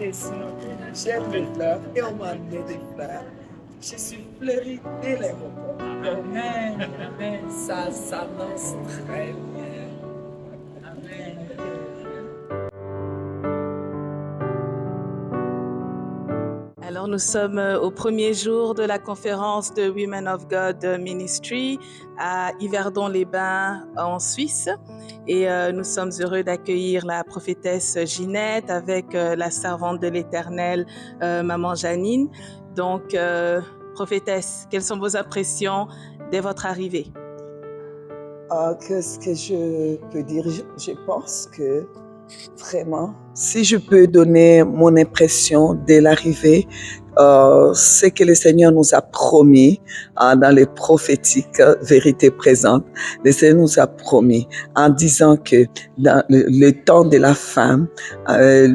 Jésus, j'aime les fleurs et on m'a amené des fleurs. Je suis fleurie dès l'aéroport. Amen. Amen. Ça s'annonce très bien. Amen. Alors, nous sommes au premier jour de la conférence de Women of God Ministry à Yverdon-les-Bains en Suisse. Et nous sommes heureux d'accueillir la prophétesse Ginette avec la servante de l'Éternel, Maman Janine. Donc, prophétesse, quelles sont vos impressions dès votre arrivée? Qu'est-ce que je peux dire? Je pense que vraiment, si je peux donner mon impression dès l'arrivée, c'est que le Seigneur nous a promis dans les prophétiques vérités présentes. Le Seigneur nous a promis en disant que dans le temps de la fin,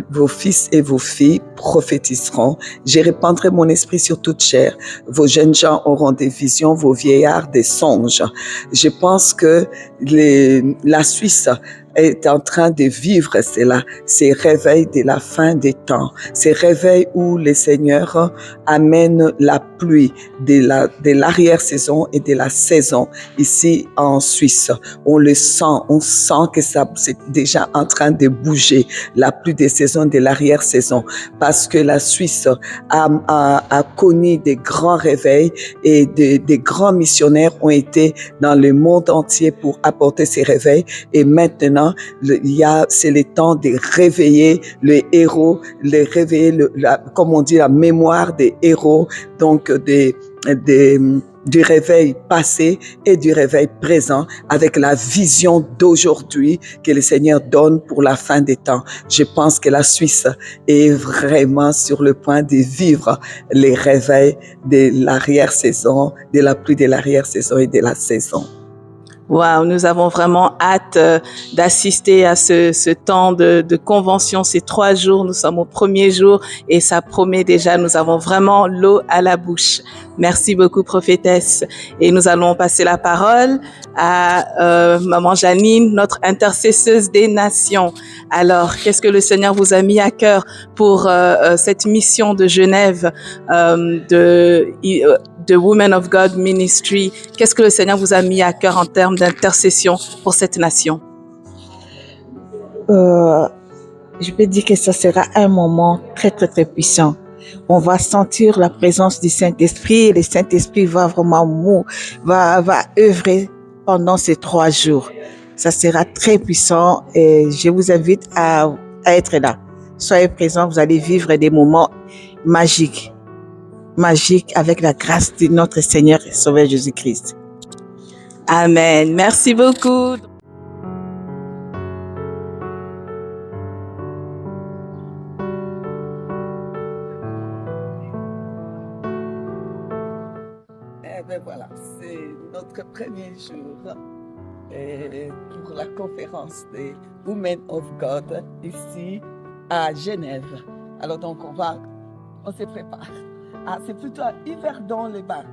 vos fils et vos filles prophétiseront. Je répandrai mon esprit sur toute chair. Vos jeunes gens auront des visions, vos vieillards des songes. Je pense que la Suisse est en train de vivre cela, ces réveils de la fin des temps, ces réveils où le Seigneur amène la pluie de l'arrière-saison et de la saison ici en Suisse. On le sent, on sent que ça c'est déjà en train de bouger, la pluie des saisons de l'arrière-saison, parce que la Suisse a connu des grands réveils et des grands missionnaires ont été dans le monde entier pour apporter ces réveils et maintenant c'est le temps de réveiller les héros, de réveiller comme on dit, la mémoire des héros, donc du réveil passé et du réveil présent avec la vision d'aujourd'hui que le Seigneur donne pour la fin des temps. Je pense que la Suisse est vraiment sur le point de vivre les réveils de l'arrière-saison, de la pluie de l'arrière-saison et de la saison. Wow, nous avons vraiment hâte d'assister à ce temps de convention, ces 3 jours. Nous sommes au premier jour et ça promet déjà, nous avons vraiment l'eau à la bouche. Merci beaucoup, prophétesse. Et nous allons passer la parole à Maman Janine, notre intercesseuse des nations. Alors, qu'est-ce que le Seigneur vous a mis à cœur pour cette mission de Genève, de Women of God Ministry? Qu'est-ce que le Seigneur vous a mis à cœur en termes d'intercession pour cette nation? Je peux dire que ça sera un moment très, très, très puissant. On va sentir la présence du Saint-Esprit et le Saint-Esprit va vraiment va œuvrer pendant ces 3 jours. Ça sera très puissant et je vous invite à être là. Soyez présents, vous allez vivre des moments magiques avec la grâce de notre Seigneur et Sauveur Jésus-Christ. Amen. Merci beaucoup. Voilà, c'est notre premier jour pour la conférence des Women of God ici à Genève. Alors donc on se prépare. C'est plutôt à Yverdon-les-Bains.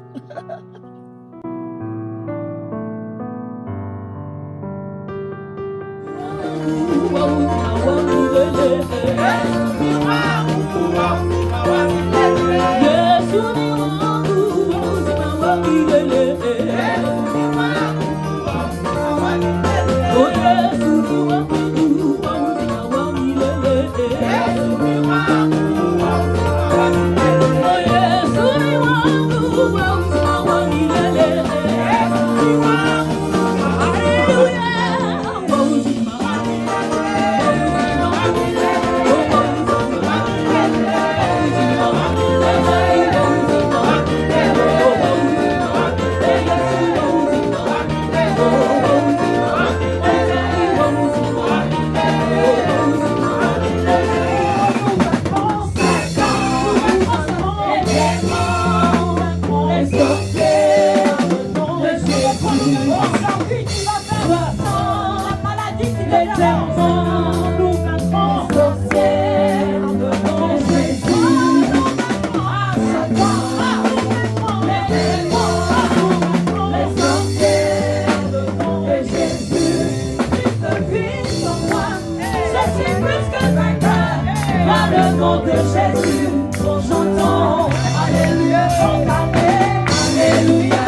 Jésus, nous chantons. Alléluia, proclamez. Alléluia,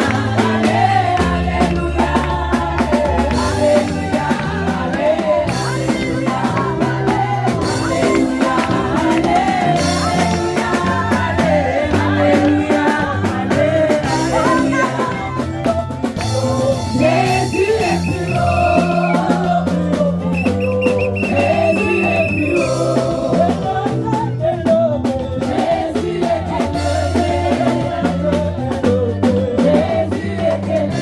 alléluia, alléluia, alléluia, alléluia, alléluia, alléluia. Jésus est plus haut. Jésus est plus haut. Jésus est élevé. Jésus est élevé.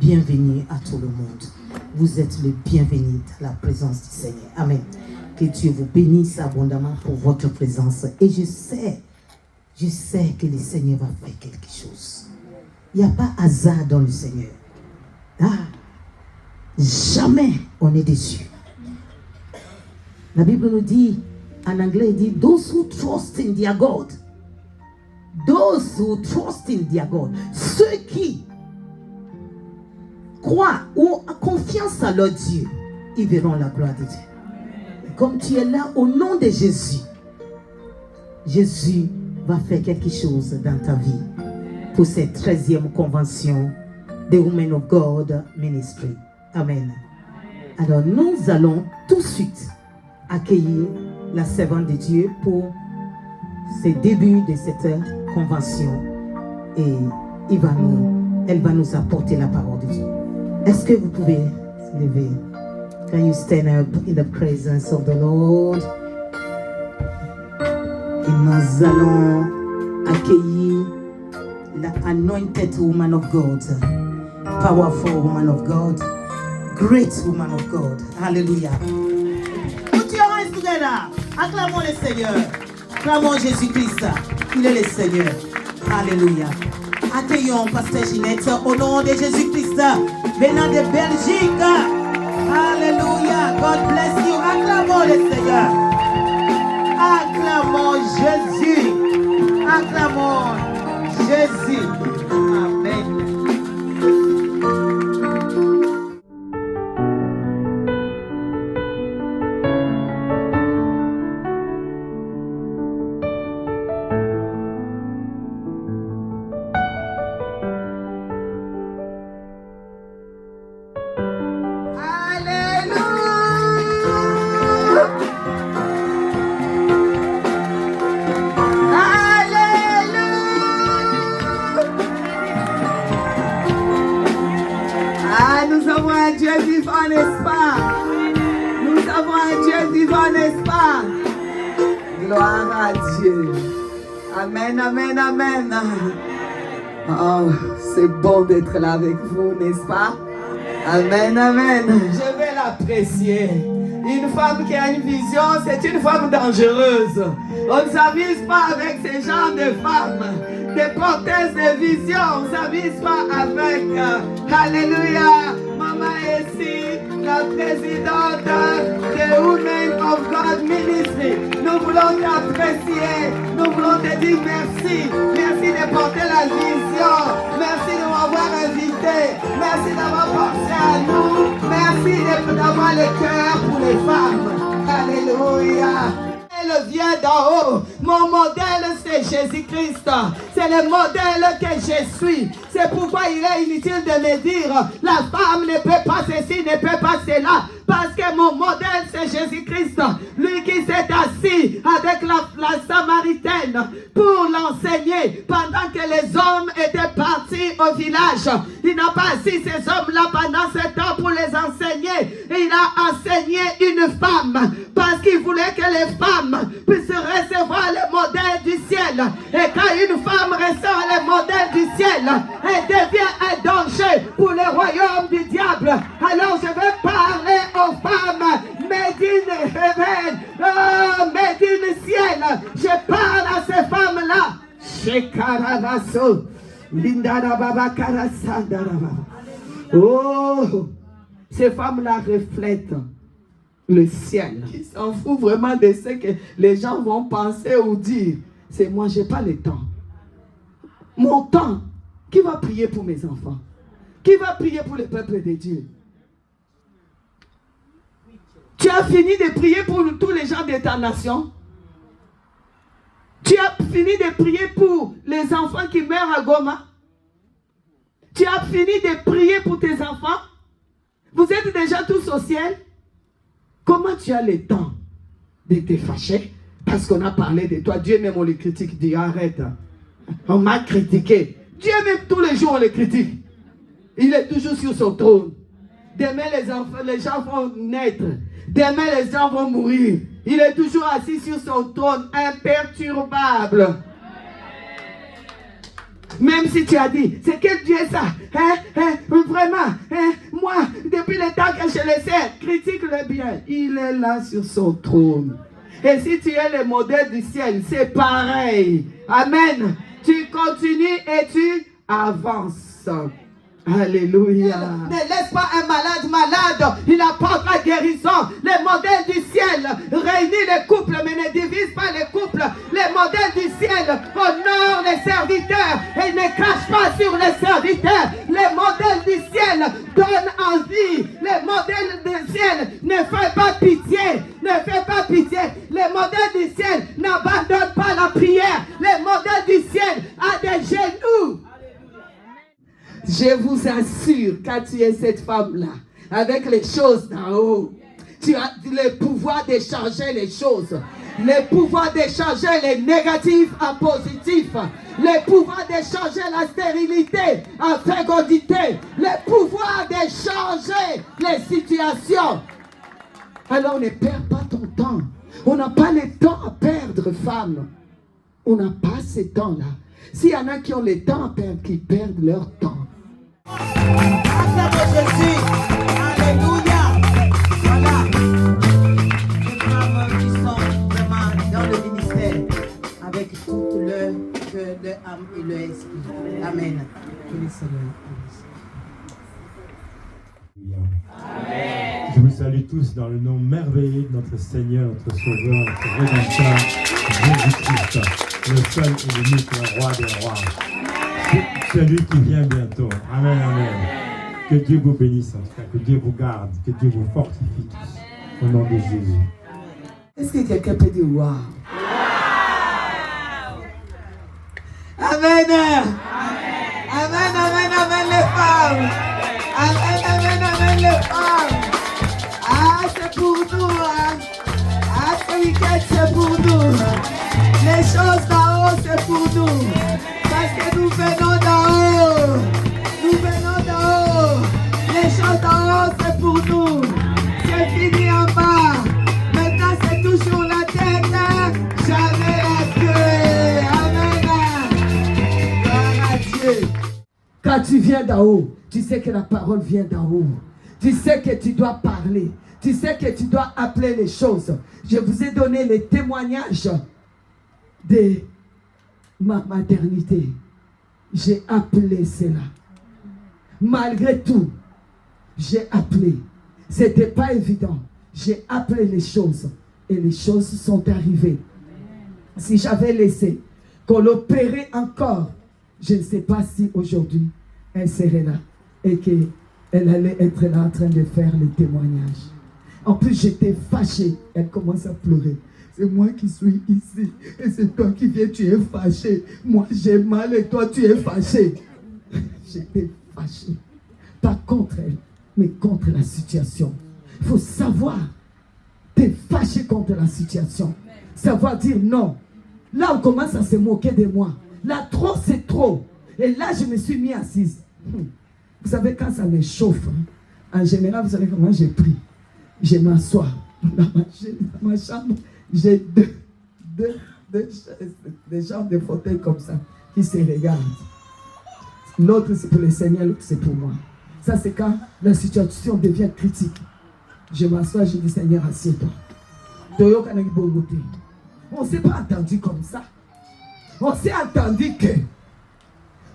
Bienvenue à tout le monde. Vous êtes les bienvenus dans la présence du Seigneur. Amen. Que Dieu vous bénisse abondamment pour votre présence. Et je sais que le Seigneur va faire quelque chose. Il n'y a pas hasard dans le Seigneur. Jamais on est déçu. La Bible nous dit, en anglais, il dit, those who trust in their God. Those who trust in their God. Ceux qui croient ou ont confiance à leur Dieu, ils verront la gloire de Dieu. Et comme tu es là, au nom de Jésus, Jésus va faire quelque chose dans ta vie pour cette 13e convention des Women of God Ministry. Amen. Alors nous allons tout de suite accueillir la servante de Dieu pour ce début de cette convention et elle va nous apporter la parole de Dieu. Est-ce que vous pouvez se lever? Can you stand up in the presence of the Lord? Et nous allons accueillir la anointed woman of God, powerful woman of God, great woman of God. Hallelujah. Put your hands together. Acclamons le Seigneur. Acclamons Jésus-Christ. Il est le Seigneur. Alléluia. Accueillons Pasteur Ginette au nom de Jésus-Christ, venant de Belgique. Alléluia. God bless you. Acclamons le Seigneur. Jésus. Acclamons Jésus. Amen. Ah, nous avons un Dieu vivant, n'est-ce pas? Nous avons un Dieu vivant, n'est-ce pas? Gloire à Dieu. Amen, amen, amen. Oh, c'est bon d'être là avec vous, n'est-ce pas? Amen, amen. Je vais l'apprécier. Une femme qui a une vision, c'est une femme dangereuse. On ne s'amuse pas avec ces genres de femmes, des porteuses de vision. On ne s'amuse pas avec. Alléluia. Maman est ici, la présidente de Women of God Ministry. Nous voulons t'apprécier. Nous voulons te dire merci. Merci de porter la vision. Merci de m'avoir invité. Merci d'avoir pensé à nous. Merci d'avoir le cœur pour les femmes. Alléluia. Elle vient d'en haut. Mon modèle, c'est Jésus-Christ. C'est le modèle que je suis. C'est pourquoi il est inutile de me dire la femme ne peut pas ceci, ne peut pas cela. Parce que mon modèle, c'est Jésus-Christ. Lui qui s'est assis avec la Samaritaine pour l'enseigner pendant que les hommes étaient partis au village. Il n'a pas assis ces hommes-là pendant ce temps pour les enseigner. Il a enseigné une femme parce qu'il voulait que les femmes puissent recevoir le modèle du ciel. Et quand une femme reçoit le modèle du ciel, elle devient un danger pour le royaume du diable. Alors je vais parler aux femmes made in heaven, made in ciel. Je parle à ces femmes-là. Shekaravaso, Lindarababa Karasandarababa. Oh, ces femmes-là reflètent le ciel. Ils s'en foutent vraiment de ce que les gens vont penser ou dire. C'est moi, je n'ai pas le temps. Mon temps, qui va prier pour mes enfants? Qui va prier pour le peuple de Dieu? Tu as fini de prier pour tous les gens de ta nation? Tu as fini de prier pour les enfants qui meurent à Goma? Tu as fini de prier pour tes enfants? Vous êtes déjà tous au ciel? Comment tu as le temps de te fâcher parce qu'on a parlé de toi? Dieu même on le critique, dit arrête. On m'a critiqué. Dieu même tous les jours on le critique. Il est toujours sur son trône. Demain les gens vont naître. Demain les gens vont mourir. Il est toujours assis sur son trône, imperturbable. Même si tu as dit, c'est quel Dieu ça? Vraiment, moi, depuis le temps que je le sais, critique-le bien. Il est là sur son trône. Et si tu es le modèle du ciel, c'est pareil. Amen. Tu continues et tu avances. Alléluia. Ne laisse pas un malade. Il apporte la guérison. Le modèle du ciel réunit les couples, mais ne divise pas les couples. Le modèle du ciel honore les serviteurs et ne crache pas sur les serviteurs. Le modèle du ciel donne envie. Le modèle du ciel ne fait pas pitié. Ne fait pas pitié. Le modèle du ciel n'abandonne pas la prière. Le modèle du ciel a des genoux. Je vous assure, quand tu es cette femme-là, avec les choses d'en haut, tu as le pouvoir de changer les choses, le pouvoir de changer les négatifs en positifs, le pouvoir de changer la stérilité en fécondité, le pouvoir de changer les situations. Alors ne perds pas ton temps. On n'a pas le temps à perdre, femme. On n'a pas ce temps-là. S'il y en a qui ont le temps à perdre, qui perdent leur temps. Acclamons Jésus. Alléluia. Voilà. Les femmes qui sont vraiment dans le ministère avec tout leur cœur, leur âme et leur esprit. Amen. Je vous salue tous dans le nom merveilleux de notre Seigneur, notre Sauveur, notre Rédempteur. Jésus-Christ, le seul et l'unique roi des rois. Celui qui vient bientôt. Amen, amen. Que Dieu vous bénisse en tout cas, que Dieu vous garde, que Dieu vous fortifie tous. Au nom de Jésus. Est-ce que quelqu'un peut dire waouh? Amen. Amen, amen, amen les femmes. Amen, amen, amen les femmes. Ah, c'est pour nous, hein. Ah, ce week-end, c'est pour nous. Les choses d'en haut, c'est pour nous. Parce que nous venons d'en haut. Nous venons d'en haut. Les choses d'en haut, c'est pour nous. C'est fini en bas. Maintenant, c'est toujours la tête, jamais la queue. Amen. Gloire à Dieu. Quand tu viens d'en haut, tu sais que la parole vient d'en haut. Tu sais que tu dois parler. Tu sais que tu dois appeler les choses. Je vous ai donné les témoignages de ma maternité. J'ai appelé cela. Malgré tout, j'ai appelé. C'était pas évident. J'ai appelé les choses et les choses sont arrivées. Si j'avais laissé qu'on l'opérait encore, je ne sais pas si aujourd'hui elle serait là et qu'elle allait être là en train de faire les témoignages. En plus, j'étais fâchée. Elle commence à pleurer. C'est moi qui suis ici et c'est toi qui viens, tu es fâché. Moi j'ai mal et toi tu es fâché. J'étais fâchée. Pas contre elle, mais contre la situation. Il faut savoir t'es fâché contre la situation. Savoir dire non. Là, on commence à se moquer de moi. Là, trop, c'est trop. Et là, je me suis mis assise. Vous savez, quand ça me chauffe, en général, vous savez comment j'ai pris. Je m'assois dans ma chambre. J'ai deux chaises, des genres de fauteuils comme ça, qui se regardent. L'autre, c'est pour le Seigneur, l'autre, c'est pour moi. Ça, c'est quand la situation devient critique. Je m'assois, je dis, Seigneur, assieds-toi. On ne s'est pas entendu comme ça. On s'est entendu que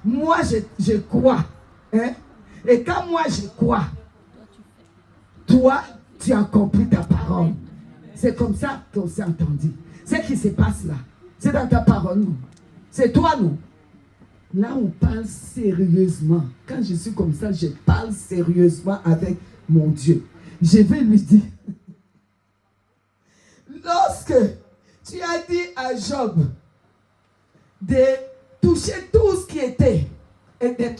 moi, je crois. Hein? Et quand moi, je crois, toi, tu as compris ta parole. C'est comme ça qu'on s'est entendu. Ce qui se passe là, c'est dans ta parole, non? C'est toi, non? Là, on parle sérieusement. Quand je suis comme ça, je parle sérieusement avec mon Dieu. Je vais lui dire, lorsque tu as dit à Job de toucher tout ce qui était,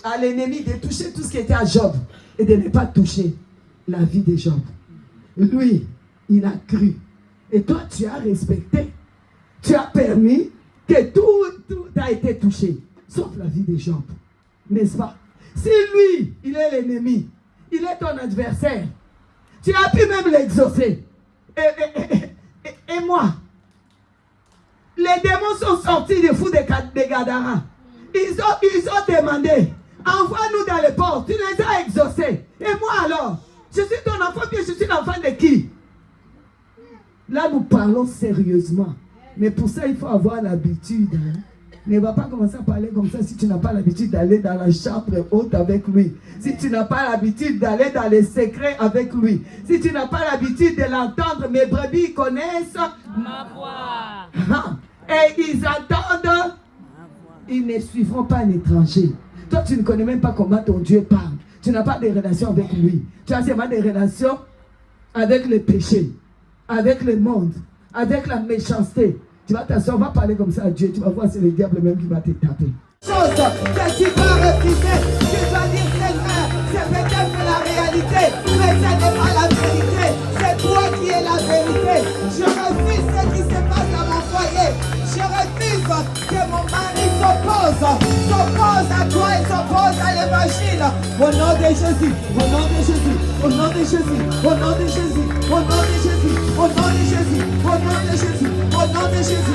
à l'ennemi, de toucher tout ce qui était à Job, et de ne pas toucher la vie de Job. Lui, il a cru. Et toi, tu as respecté. Tu as permis que tout a été touché, sauf la vie de Job. N'est-ce pas? Si lui, il est l'ennemi, il est ton adversaire, tu as pu même l'exaucer. Et moi, les démons sont sortis des fous de Gadara. Ils ont demandé, envoie-nous dans les ports. Tu les as exaucés. Et moi alors, je suis ton enfant, puis je suis l'enfant de qui? Là, nous parlons sérieusement. Mais pour ça, il faut avoir l'habitude. Hein? Ne va pas commencer à parler comme ça si tu n'as pas l'habitude d'aller dans la chambre haute avec lui. Si tu n'as pas l'habitude d'aller dans les secrets avec lui. Si tu n'as pas l'habitude de l'entendre, mes brebis connaissent ma voix. Et ils entendent, ils ne suivront pas un étranger. Toi, tu ne connais même pas comment ton Dieu parle. Tu n'as pas de relation avec lui. Tu as seulement des relations avec le péché, avec le monde, avec la méchanceté. Tu vas t'asseoir, on va parler comme ça à Dieu. Tu vas voir, c'est le diable même qui va te taper. Chose que tu vas refuser, tu vas dire c'est peut-être la réalité, mais ce n'est pas la vérité. C'est toi qui es la vérité. Je refuse ce qui se passe dans mon foyer. Je refuse que mon mari s'oppose à toi et s'oppose à l'évangile. Au nom de Jésus, au nom de Jésus, au nom de Jésus, au nom de Jésus, au nom de Jésus, au nom de Jésus, au nom de Jésus, au nom de Jésus, au nom de Jésus,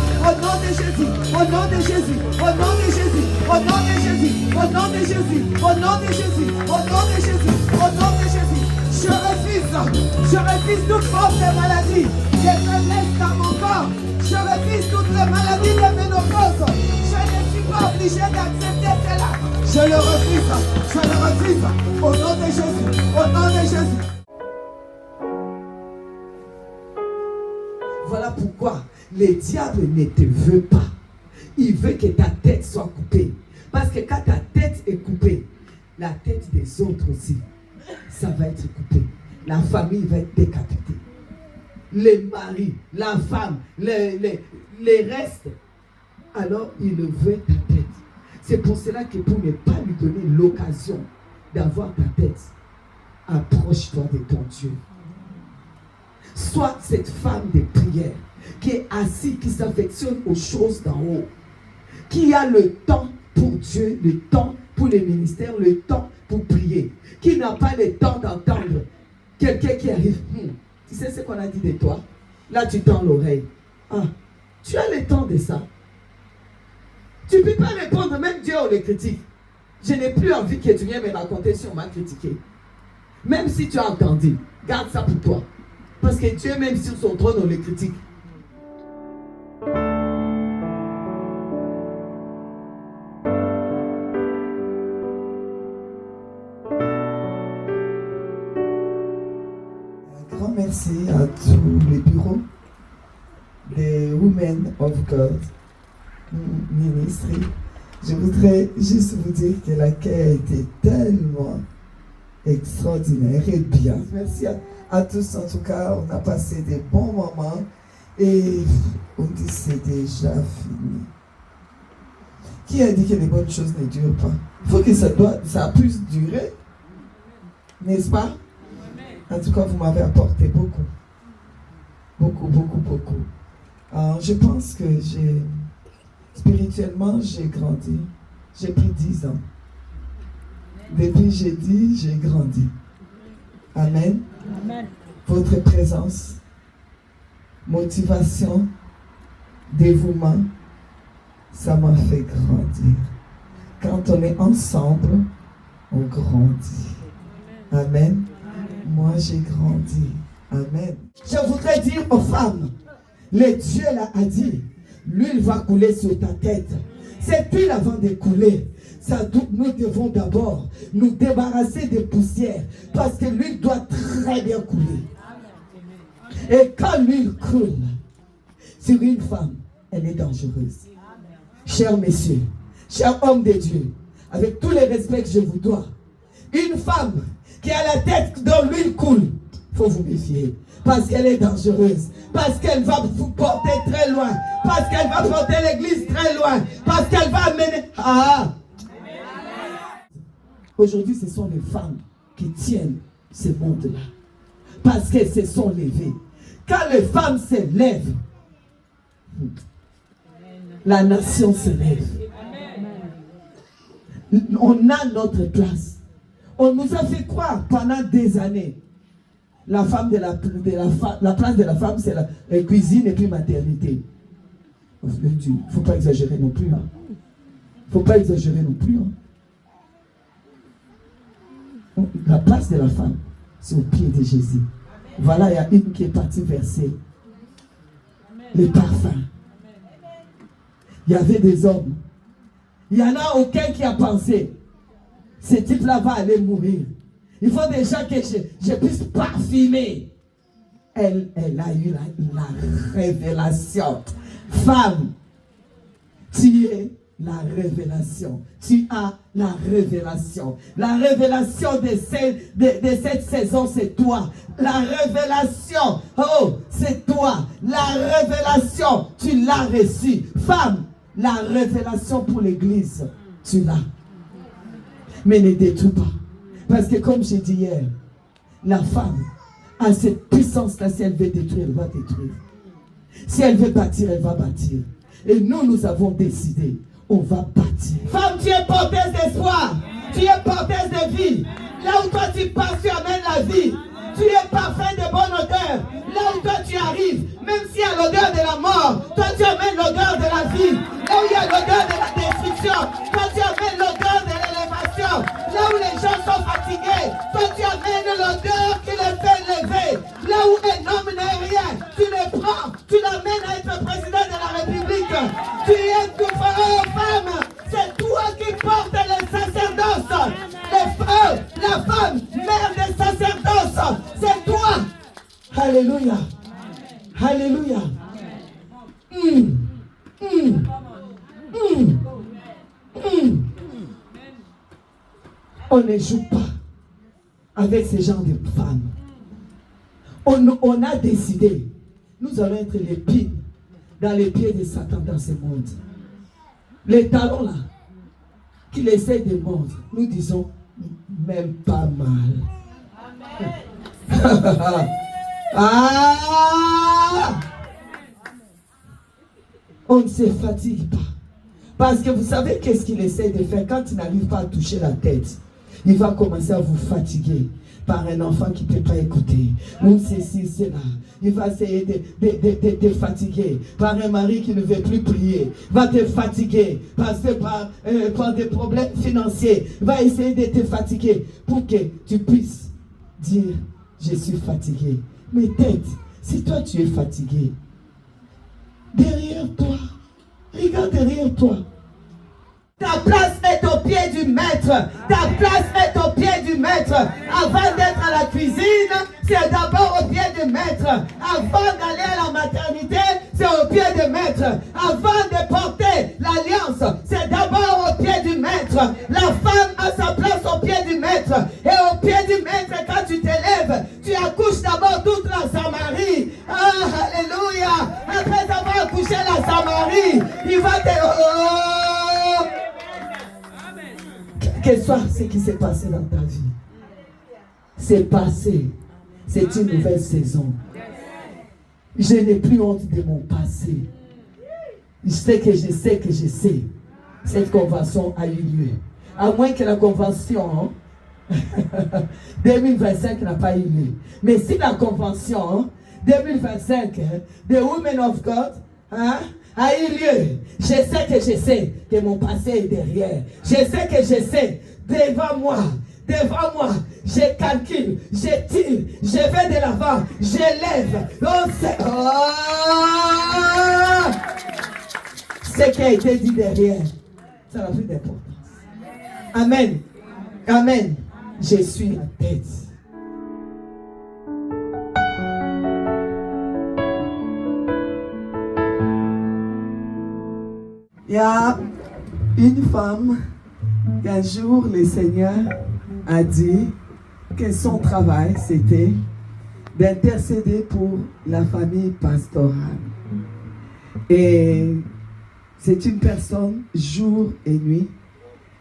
au nom de Jésus, au nom de Jésus, au nom de Jésus, au nom de Jésus, au nom de Jésus, au nom de Jésus, au nom de Jésus, au nom de Jésus, au nom de Jésus. Je refuse toute forme de maladie, de faiblesse dans mon corps. Je refuse toutes les maladies de ménopause. Je ne suis pas obligé d'accepter cela. Je le refuse, au nom de Jésus, au nom de Jésus. Voilà pourquoi le diable ne te veut pas. Il veut que ta tête soit coupée. Parce que quand ta tête est coupée, la tête des autres aussi, ça va être coupé. La famille va être décapitée. Les maris, la femme, les restes. Alors, il veut ta tête. C'est pour cela que pour ne pas lui donner l'occasion d'avoir ta tête, approche-toi de ton Dieu. Sois cette femme de prière qui est assise, qui s'affectionne aux choses d'en haut, qui a le temps pour Dieu, le temps pour les ministères, le temps pour prier, qui n'a pas le temps d'entendre quelqu'un qui arrive. Tu sais ce qu'on a dit de toi? Là, tu tends l'oreille. Ah, tu as le temps de ça. Tu ne peux pas répondre, même Dieu, on les critique. Je n'ai plus envie que tu viennes me raconter si on m'a critiqué. Même si tu as entendu, garde ça pour toi. Parce que Dieu, même sur son trône, on les critique. Un grand merci à tous les bureaux des Women of God Ministry. Je voudrais juste vous dire que l'accueil a été tellement extraordinaire et bien. Merci à tous, en tout cas, on a passé des bons moments et on dit c'est déjà fini. Qui a dit que les bonnes choses ne durent pas? Il faut que ça puisse durer, n'est-ce pas? En tout cas, vous m'avez apporté beaucoup. Beaucoup, beaucoup, beaucoup. Alors, je pense que spirituellement, j'ai grandi. J'ai pris 10 ans. Depuis jeudi, j'ai grandi. Amen. Amen. Votre présence, motivation, dévouement, ça m'a fait grandir. Quand on est ensemble, on grandit. Amen. Moi, j'ai grandi. Amen. Je voudrais dire aux femmes, le Dieu là a dit, l'huile va couler sur ta tête. Cette huile avant de couler, nous devons d'abord nous débarrasser des poussières parce que l'huile doit très bien couler. Et quand l'huile coule sur une femme, elle est dangereuse. Chers messieurs, chers hommes de Dieu, avec tous les respects que je vous dois, une femme qui a la tête dont l'huile coule, il faut vous méfier. Parce qu'elle est dangereuse. Parce qu'elle va vous porter très loin. Parce qu'elle va porter l'église très loin. Parce qu'elle va amener... Ah! Aujourd'hui, ce sont les femmes qui tiennent ce monde-là. Parce qu'elles se sont levées. Quand les femmes se lèvent, la nation se lève. On a notre place. On nous a fait croire pendant des années. La place de la femme, c'est la cuisine et puis maternité. Il ne faut pas exagérer non plus. Il ne faut pas exagérer non plus. La place de la femme, c'est au pied de Jésus. Voilà, il y a une qui est partie verser les parfums. Il y avait des hommes. Il n'y en a aucun qui a pensé, ce type-là va aller mourir. Il faut déjà que je puisse parfumer. Elle a eu la révélation. Femme, tu es la révélation. Tu as la révélation. La révélation de cette saison, c'est toi. La révélation, oh, c'est toi. La révélation, tu l'as reçue. Femme, la révélation pour l'église, tu l'as. Mais ne détruis pas. Parce que comme j'ai dit hier, la femme a cette puissance-là. Si elle veut détruire, elle va détruire. Si elle veut bâtir, elle va bâtir. Et nous avons décidé, on va bâtir. Femme, tu es porteuse d'espoir. Tu es porteuse de vie. Là où toi tu passes, tu amènes la vie. Tu es parfait de bonne odeur. Là où toi tu arrives, même s'il y a l'odeur de la mort, toi tu amènes l'odeur de la vie. Là où il y a l'odeur de la destruction, toi tu amènes l'odeur de l'élévation. Là où les gens sont fatigués, toi tu amènes l'odeur qui les fait lever. Là où un homme n'est rien, tu le prends, tu l'amènes à être président de la République. Tu es une femme, c'est toi qui portes les sacerdoces. La femme, mère des sacerdoces, c'est toi. Alléluia. Alléluia. On ne joue pas avec ce genre de femmes. On a décidé, nous allons être les pieds dans les pieds de Satan dans ce monde. Les talons là, qu'il essaie de mordre, nous disons même pas mal. Ah! On ne se fatigue pas. Parce que vous savez qu'est-ce qu'il essaie de faire quand il n'arrive pas à toucher la tête. Il va commencer à vous fatiguer par un enfant qui ne peut pas écouter. Ou ceci, cela. Il va essayer de te fatiguer par un mari qui ne veut plus prier. Va te fatiguer par des problèmes financiers. Va essayer de te fatiguer pour que tu puisses dire, je suis fatigué. Mais tête, si toi tu es fatigué, derrière toi, regarde derrière toi. Ta place est au pied du maître. Ta place est au pied du maître. Avant d'être à la cuisine, c'est d'abord au pied du maître. Avant d'aller à la maternité, c'est au pied du maître. Avant de porter l'alliance, c'est d'abord au pied du maître. La femme a sa place au pied du maître. Et au pied du maître, quand tu t'élèves, tu accouches d'abord toute la Samarie. Ah, alléluia. Après avoir accouché la Samarie, il va te... Quel soit ce qui s'est passé dans ta vie, c'est passé. C'est une nouvelle saison. Je n'ai plus honte de mon passé. Je sais. Cette convention a eu lieu. À moins que la convention 2025 n'a pas eu lieu. Mais si la convention 2025 de Women of God a eu lieu, je sais que mon passé est derrière. Je sais devant moi, je calcule, je tire, je vais de l'avant, je lève. Ce qui a été dit derrière, ça n'a plus d'importance. Amen. Amen. Je suis la tête. Il y a une femme qu'un jour le Seigneur a dit que son travail c'était d'intercéder pour la famille pastorale. Et c'est une personne jour et nuit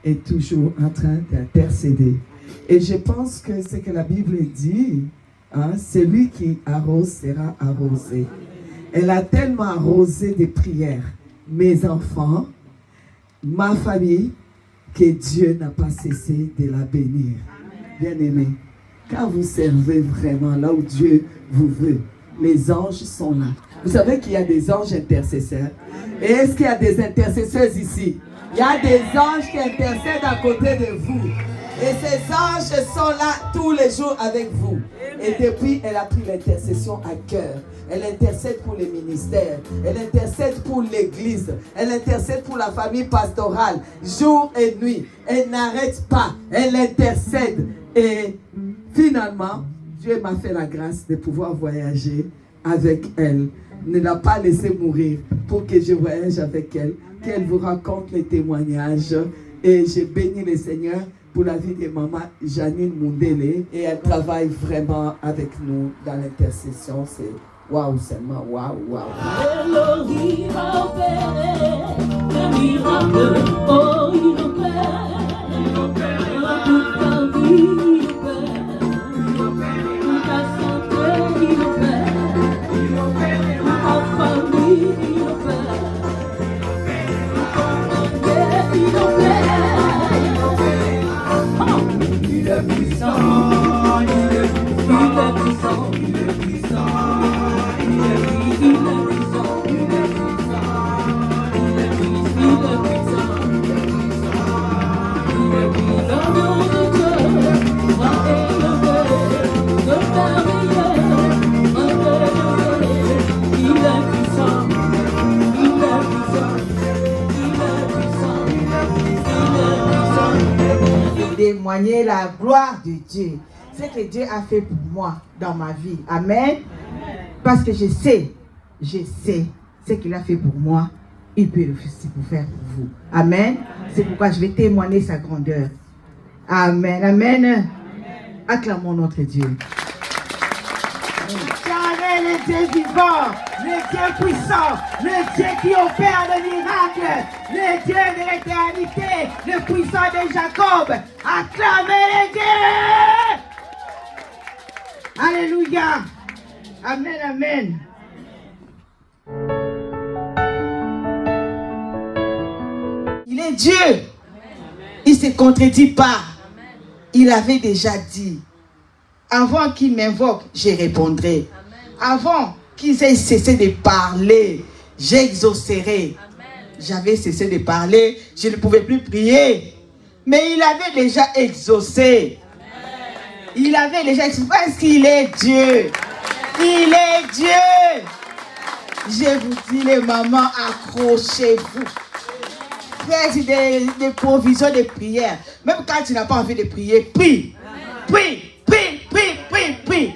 est toujours en train d'intercéder. Et je pense que ce que la Bible dit, celui qui arrose sera arrosé. Elle a tellement arrosé des prières, mes enfants, ma famille, que Dieu n'a pas cessé de la bénir. Bien-aimés, quand vous servez vraiment là où Dieu vous veut, les anges sont là. Vous savez qu'il y a des anges intercesseurs. Et est-ce qu'il y a des intercesseurs ici? Il y a des anges qui intercèdent à côté de vous. Et ces anges sont là tous les jours avec vous. Et depuis, elle a pris l'intercession à cœur. Elle intercède pour les ministères. Elle intercède pour l'église. Elle intercède pour la famille pastorale. Jour et nuit. Elle n'arrête pas. Elle intercède. Et finalement, Dieu m'a fait la grâce de pouvoir voyager avec elle. Ne l'a pas laissé mourir pour que je voyage avec elle. Qu'elle vous raconte les témoignages. Et j'ai béni le Seigneur pour la vie de maman Janine Mundele. Et elle travaille vraiment avec nous dans l'intercession. C'est waouh, seulement waouh, waouh. Il va opérer le miracle. Oh, il opère. Toute ta vie, il opère. Toute ta santé, il opère. Toute ta famille, il opère. Toute ton monde, il opère. Il est puissant, il est puissant, il est puissant. Témoigner la gloire de Dieu, ce que Dieu a fait pour moi dans ma vie. Amen. Parce que je sais je sais ce qu'il a fait pour moi, il peut le faire pour vous. Amen. C'est pourquoi je vais témoigner sa grandeur. Amen. Amen. Acclamons notre Dieu. Car le Dieu vivant, le Dieu puissant, le Dieu qui opère le miracle, le Dieu de l'éternité, le puissant de Jacob. Acclamez le Dieu. Alléluia. Amen, amen. Il est Dieu. Il ne se contredit pas. Il avait déjà dit, avant qu'ils m'invoquent, je répondrai. Avant qu'ils aient cessé de parler, j'exaucerai. J'avais cessé de parler, je ne pouvais plus prier. Mais il avait déjà exaucé. Il avait déjà exaucé parce qu'il est Dieu. Il est Dieu. Je vous dis, les mamans, accrochez-vous. Faites des provisions de prière. Même quand tu n'as pas envie de prier, prie. Prie, prie, prie, prie, prie.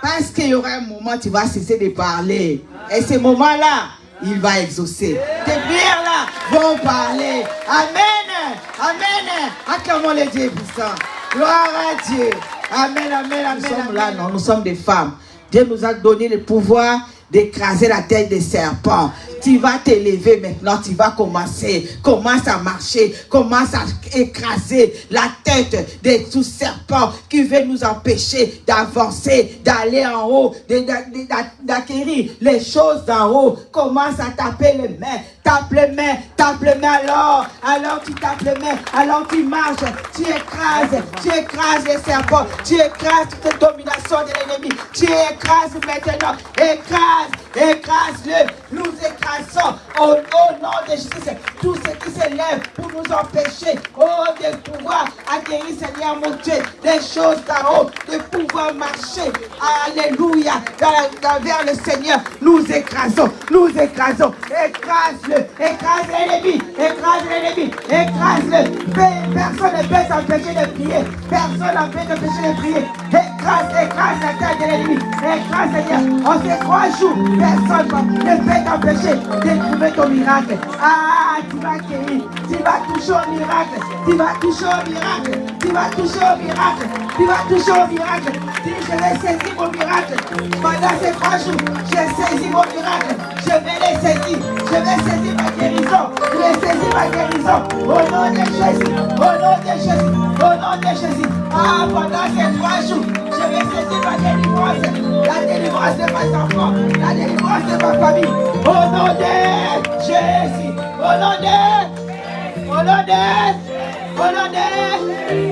Parce qu'il y aura un moment, tu vas cesser de parler. Et ce moment-là, il va exaucer. Tes prières-là vont parler. Amen. Amen. Acclamons le Dieu puissant. Gloire à Dieu. Amen, amen, amen. Nous sommes là, non, nous sommes des femmes. Dieu nous a donné le pouvoir d'écraser la tête des serpents. Tu vas t'élever maintenant, tu vas commencer. Commence à marcher, commence à écraser la tête de tout serpent qui veut nous empêcher d'avancer, d'aller en haut, d'acquérir les choses d'en haut. Commence à taper les mains, tape les mains alors tu tapes les mains, alors tu marches, tu écrases les serpents, tu écrases toute les dominations de l'ennemi, tu écrases maintenant, écrase-le, nous écrasons au nom de Jésus tout ce qui s'élève pour nous empêcher de pouvoir acquérir, Seigneur mon Dieu, des choses d'en haut, de pouvoir marcher, alléluia, vers le Seigneur, nous écrasons, écrase-le, écrase l'ennemi, écrase-le, personne ne peut t'empêcher de prier, personne ne peut t'empêcher de prier, écrase la tête de l'ennemi, écrase Seigneur, en ces 3 jours, personne ne peut t'empêcher de trouver ton miracle. Ah, tu vas acquérir, tu vas toucher au miracle, tu vas toucher au miracle, tu vas toucher au miracle, tu vas toucher au miracle. Dis, je vais saisir mon miracle. Pendant ces 3 jours, j'ai saisi mon miracle. Je vais les saisir, je vais saisir ma guérison, je vais saisir ma guérison. Au nom de Jésus, au nom de Jésus, au nom de Jésus. Ah, pendant ces 3 jours, je vais saisir ma délivrance, la délivrance de mes enfants, la délivrance de ma famille. Au nom de Jésus, au nom de,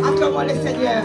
acclamons le Seigneur.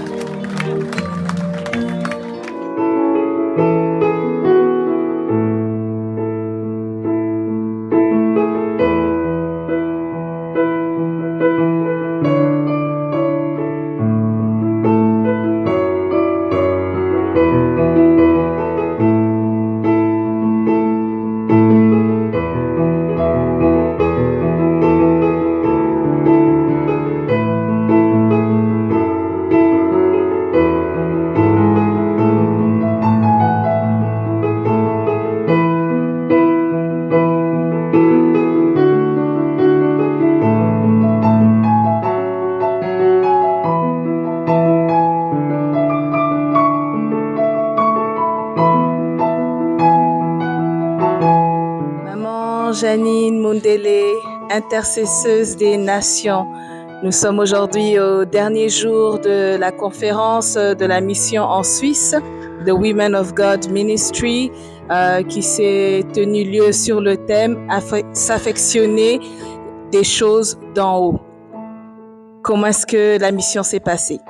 Janine Mundele, intercesseuse des nations. Nous sommes aujourd'hui au dernier jour de la conférence de la mission en Suisse, The Women of God Ministry, qui s'est tenue lieu sur le thème « S'affectionner des choses d'en haut ». Comment est-ce que la mission s'est passée?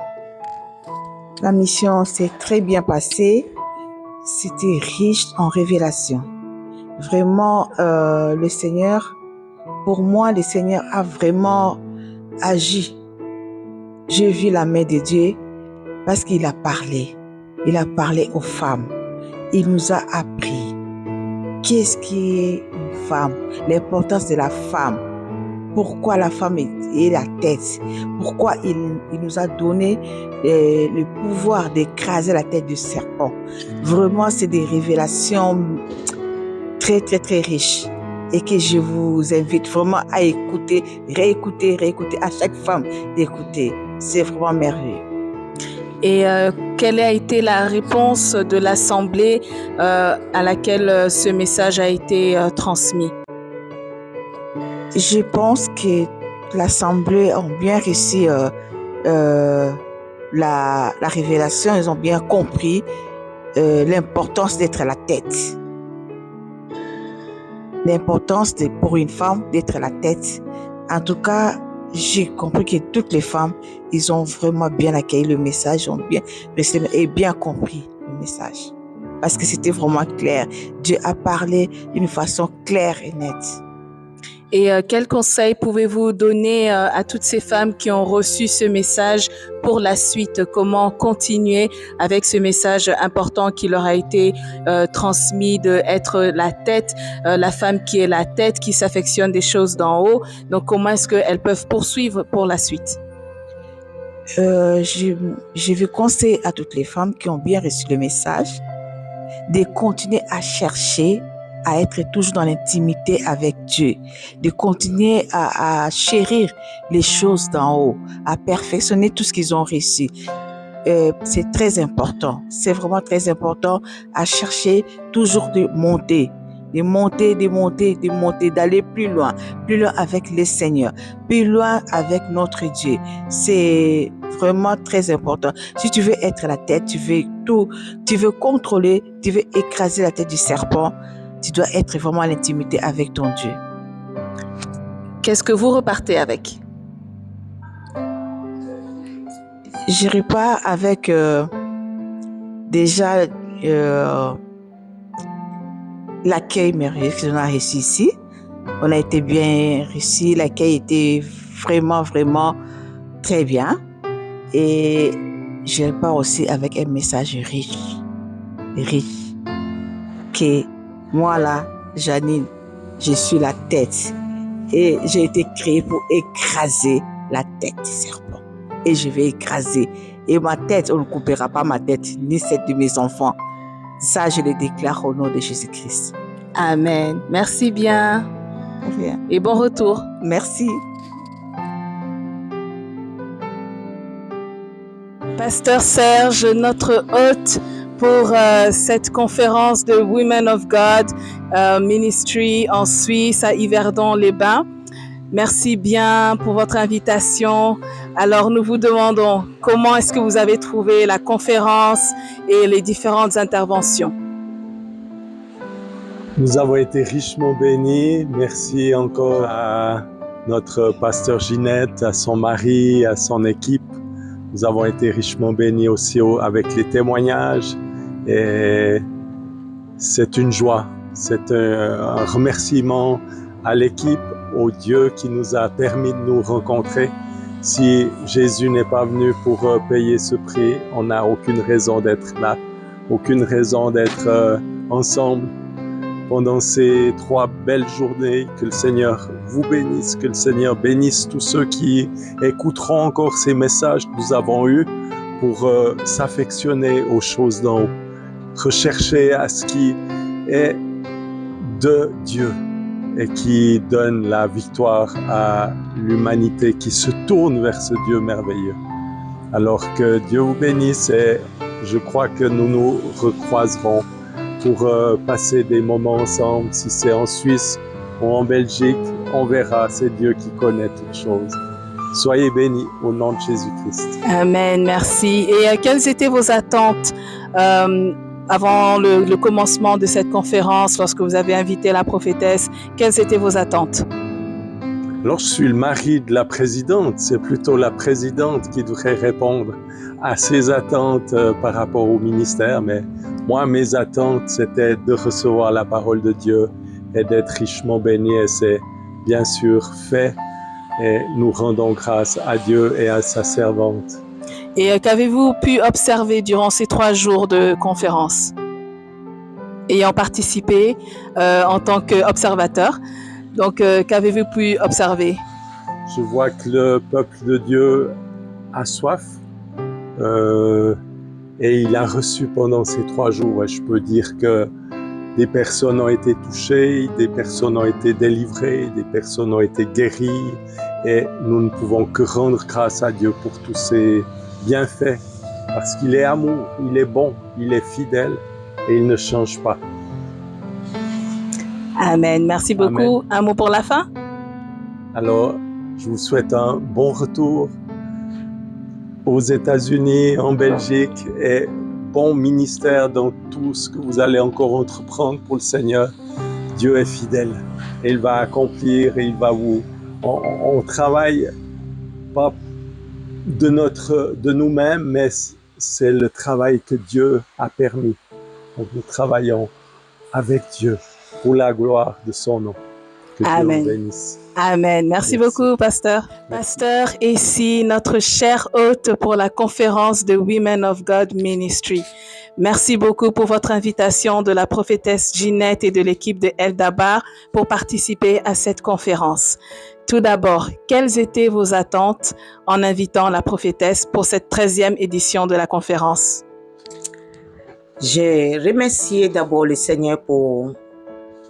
La mission s'est très bien passée. C'était riche en révélations. Vraiment, le Seigneur, pour moi, le Seigneur a vraiment agi. J'ai vu la main de Dieu parce qu'il a parlé. Il a parlé aux femmes. Il nous a appris qu'est-ce qui est une femme, l'importance de la femme, pourquoi la femme est la tête, pourquoi il nous a donné le pouvoir d'écraser la tête du serpent. Vraiment, c'est des révélations très, très, très riche et que je vous invite vraiment à écouter, réécouter à chaque femme d'écouter. C'est vraiment merveilleux. Et quelle a été la réponse de l'Assemblée à laquelle ce message a été transmis? Je pense que l'Assemblée a bien reçu la révélation, ils ont bien compris l'importance d'être la tête. L'importance pour une femme d'être la tête. En tout cas, j'ai compris que toutes les femmes, ils ont vraiment bien accueilli le message, ont bien reçu et bien compris le message. Parce que c'était vraiment clair. Dieu a parlé d'une façon claire et nette. Et quels conseils pouvez-vous donner à toutes ces femmes qui ont reçu ce message pour la suite? Comment continuer avec ce message important qui leur a été transmis d'être la tête, la femme qui est la tête, qui s'affectionne des choses d'en haut. Donc, comment est-ce qu'elles peuvent poursuivre pour la suite? Je veux conseiller à toutes les femmes qui ont bien reçu le message de continuer à chercher à être toujours dans l'intimité avec Dieu, de continuer à chérir les choses d'en haut, à perfectionner tout ce qu'ils ont reçu. C'est très important, c'est vraiment très important à chercher toujours de monter, d'aller plus loin avec le Seigneur, plus loin avec notre Dieu. C'est vraiment très important. Si tu veux être la tête, tu veux contrôler, tu veux écraser la tête du serpent, tu dois être vraiment à l'intimité avec ton Dieu. Qu'est-ce que vous repartez avec? Je repars avec déjà l'accueil merveilleux qu'on a reçu ici. On a été bien reçus, l'accueil était vraiment, vraiment très bien. Et je repars aussi avec un message riche, que moi là, Janine, je suis la tête et j'ai été créée pour écraser la tête du serpent. Et je vais écraser. Et ma tête, on ne coupera pas ma tête, ni celle de mes enfants. Ça, je le déclare au nom de Jésus-Christ. Amen. Merci bien. Bien. Et bon retour. Merci. Pasteur Serge, notre hôte pour cette conférence de Women of God Ministry en Suisse, à Yverdon-les-Bains. Merci bien pour votre invitation. Alors, nous vous demandons comment est-ce que vous avez trouvé la conférence et les différentes interventions. Nous avons été richement bénis. Merci encore à notre pasteur Ginette, à son mari, à son équipe. Nous avons été richement bénis aussi avec les témoignages. Et c'est une joie, c'est un remerciement à l'équipe, au Dieu qui nous a permis de nous rencontrer. Si Jésus n'est pas venu pour payer ce prix, on n'a aucune raison d'être là, aucune raison d'être ensemble pendant ces 3 belles journées. Que le Seigneur vous bénisse, que le Seigneur bénisse tous ceux qui écouteront encore ces messages que nous avons eus pour s'affectionner aux choses d'en haut, rechercher à ce qui est de Dieu et qui donne la victoire à l'humanité qui se tourne vers ce Dieu merveilleux. Alors que Dieu vous bénisse et je crois que nous nous recroiserons pour passer des moments ensemble. Si c'est en Suisse ou en Belgique, on verra, c'est Dieu qui connaît toutes choses. Soyez bénis au nom de Jésus-Christ. Amen, merci. Et quelles étaient vos attentes avant le commencement de cette conférence, lorsque vous avez invité la prophétesse? Quelles étaient vos attentes? Alors, je suis le mari de la présidente. C'est plutôt la présidente qui devrait répondre à ses attentes par rapport au ministère. Mais moi, mes attentes, c'était de recevoir la parole de Dieu et d'être richement béni. Et c'est bien sûr fait. Et nous rendons grâce à Dieu et à sa servante. Et qu'avez-vous pu observer durant ces 3 jours de conférence, ayant participé en tant qu'observateur? Donc, qu'avez-vous pu observer? Je vois que le peuple de Dieu a soif et il a reçu pendant ces 3 jours. Et je peux dire que des personnes ont été touchées, des personnes ont été délivrées, des personnes ont été guéries. Et nous ne pouvons que rendre grâce à Dieu pour tous ces bienfaits. Parce qu'il est amour, il est bon, il est fidèle et il ne change pas. Amen. Merci beaucoup. Amen. Un mot pour la fin? Alors, je vous souhaite un bon retour aux États-Unis, en Belgique et bon ministère dans tout ce que vous allez encore entreprendre pour le Seigneur. Dieu est fidèle et il va accomplir et il va vous... On travaille pas de nous-mêmes, mais c'est le travail que Dieu a permis. Donc nous travaillons avec Dieu pour la gloire de son nom. Que Amen. Dieu vous bénisse. Amen. Merci beaucoup, pasteur. Pasteur, ici notre cher hôte pour la conférence de Women of God Ministry. Merci beaucoup pour votre invitation de la prophétesse Ginette et de l'équipe de Eldabar pour participer à cette conférence. Tout d'abord, quelles étaient vos attentes en invitant la prophétesse pour cette 13e édition de la conférence? J'ai remercié d'abord le Seigneur pour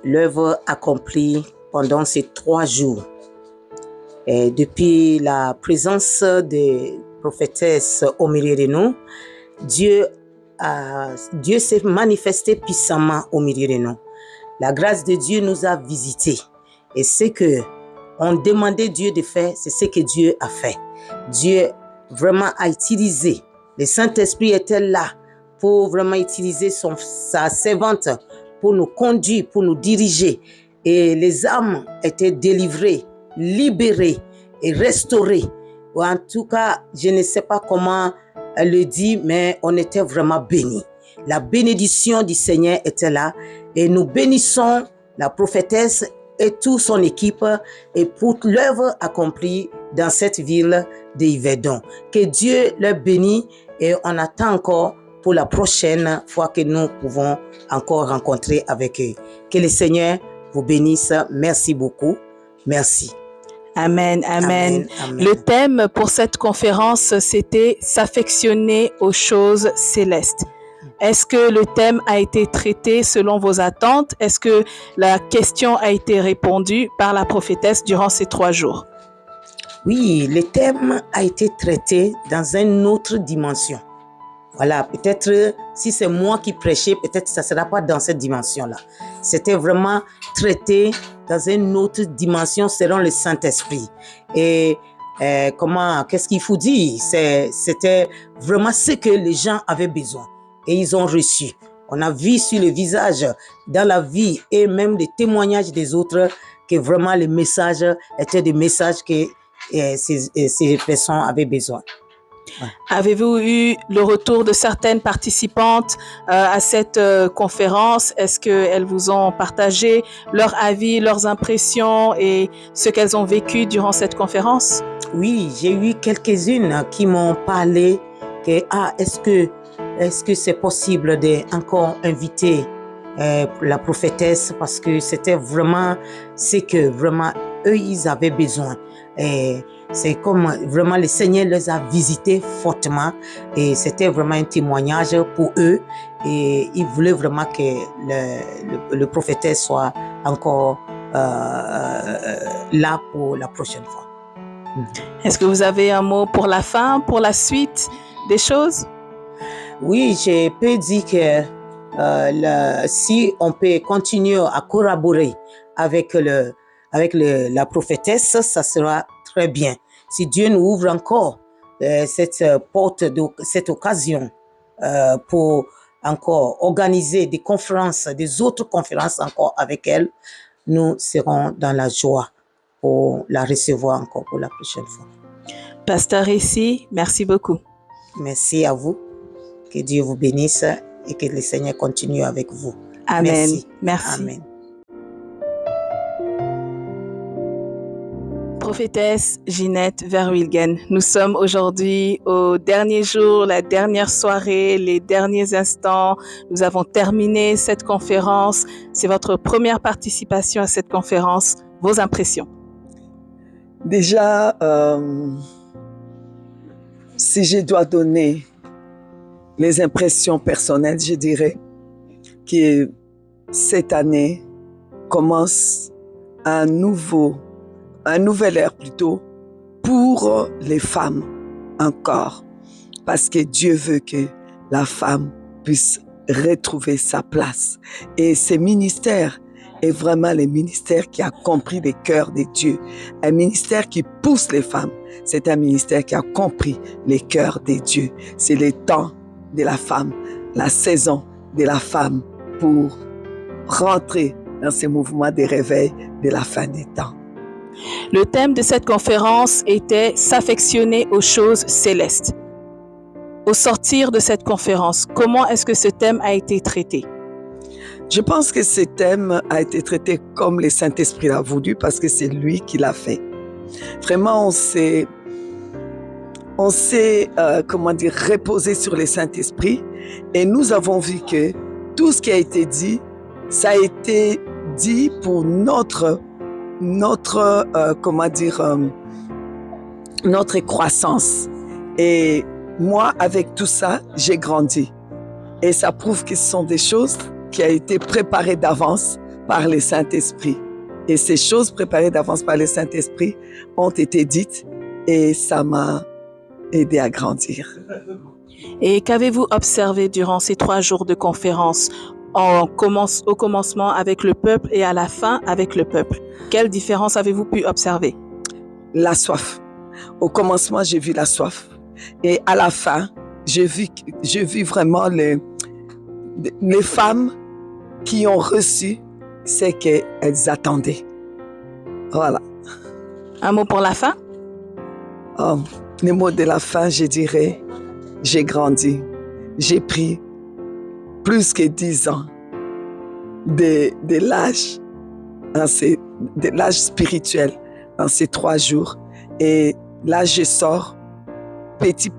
l'œuvre accomplie pendant ces 3 jours. Et depuis la présence des prophétesses au milieu de nous, Dieu s'est manifesté puissamment au milieu de nous. La grâce de Dieu nous a visités. Et ce que on demandait Dieu de faire, c'est ce que Dieu a fait. Dieu vraiment a utilisé. Le Saint-Esprit était là pour vraiment utiliser sa servante pour nous conduire, pour nous diriger. Et les âmes étaient délivrées, libérées et restaurées. Ou en tout cas, je ne sais pas comment elle le dit, mais on était vraiment bénis. La bénédiction du Seigneur était là et nous bénissons la prophétesse et toute son équipe et pour l'œuvre accomplie dans cette ville de Yverdon. Que Dieu leur bénisse et on attend encore pour la prochaine fois que nous pouvons encore rencontrer avec eux. Que le Seigneur vous bénisse. Merci beaucoup. Merci. Amen, amen. Amen. Le thème pour cette conférence, c'était « S'affectionner aux choses célestes ». Est-ce que le thème a été traité selon vos attentes? Est-ce que la question a été répondue par la prophétesse durant ces 3 jours? Oui, le thème a été traité dans une autre dimension. Voilà, peut-être si c'est moi qui prêchais, peut-être ça ne sera pas dans cette dimension-là. C'était vraiment traité dans une autre dimension selon le Saint-Esprit. Et qu'est-ce qu'il faut dire? C'était vraiment ce que les gens avaient besoin. Et ils ont reçu. On a vu sur le visage, dans la vie et même les témoignages des autres, que vraiment les messages étaient des messages que ces personnes avaient besoin. Ouais. Avez-vous eu le retour de certaines participantes à cette conférence? Est-ce qu'elles vous ont partagé leur avis, leurs impressions et ce qu'elles ont vécu durant cette conférence? Oui, j'ai eu quelques-unes qui m'ont parlé que est-ce que c'est possible d'encore inviter la prophétesse parce que c'était vraiment ce que vraiment eux ils avaient besoin. Et c'est comme vraiment le Seigneur les a visités fortement et c'était vraiment un témoignage pour eux et ils voulaient vraiment que le prophétesse soit encore là pour la prochaine fois. Est-ce que vous avez un mot pour la fin, pour la suite des choses? Oui, je peux dire que si on peut continuer à collaborer avec la prophétesse, ça sera très bien. Si Dieu nous ouvre encore cette porte, cette occasion pour encore organiser des conférences, des autres conférences encore avec elle, nous serons dans la joie pour la recevoir encore pour la prochaine fois. Pasteur ici, merci beaucoup. Merci à vous. Que Dieu vous bénisse et que le Seigneur continue avec vous. Amen. Merci. Merci. Amen. Prophétesse Ginette Verwilgen, nous sommes aujourd'hui au dernier jour, la dernière soirée, les derniers instants. Nous avons terminé cette conférence. C'est votre première participation à cette conférence. Vos impressions? Déjà, si je dois donner les impressions personnelles, je dirais que cette année commence un nouvel ère plutôt, pour les femmes encore. Parce que Dieu veut que la femme puisse retrouver sa place. Et ce ministère est vraiment le ministère qui a compris les cœurs de Dieu. Un ministère qui pousse les femmes. C'est un ministère qui a compris les cœurs de Dieu. C'est le temps de la femme, la saison de la femme pour rentrer dans ce mouvement de réveil de la fin des temps. Le thème de cette conférence était « S'affectionner aux choses célestes ». Au sortir de cette conférence, comment est-ce que ce thème a été traité? Je pense que ce thème a été traité comme le Saint-Esprit l'a voulu parce que c'est lui qui l'a fait. Vraiment, on s'est reposé sur le Saint-Esprit et nous avons vu que tout ce qui a été dit, ça a été dit pour notre croissance. Et moi, avec tout ça, j'ai grandi. Et ça prouve que ce sont des choses qui ont été préparées d'avance par le Saint-Esprit. Et ces choses préparées d'avance par le Saint-Esprit ont été dites et ça m'a aidé à grandir. Et qu'avez-vous observé durant ces 3 jours de conférence, au commencement avec le peuple et à la fin avec le peuple? Quelle différence avez-vous pu observer? La soif. Au commencement, j'ai vu la soif. Et à la fin, j'ai vu vraiment les femmes qui ont reçu ce qu'elles attendaient. Voilà. Un mot pour la fin? Les mots de la fin, je dirais, j'ai grandi. J'ai pris plus que 10 ans de l'âge spirituel dans ces 3 jours. Et là, je sors petit,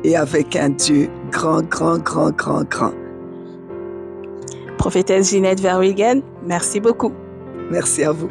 et avec un Dieu grand. Prophétesse Ginette Verwegen, merci beaucoup. Merci à vous.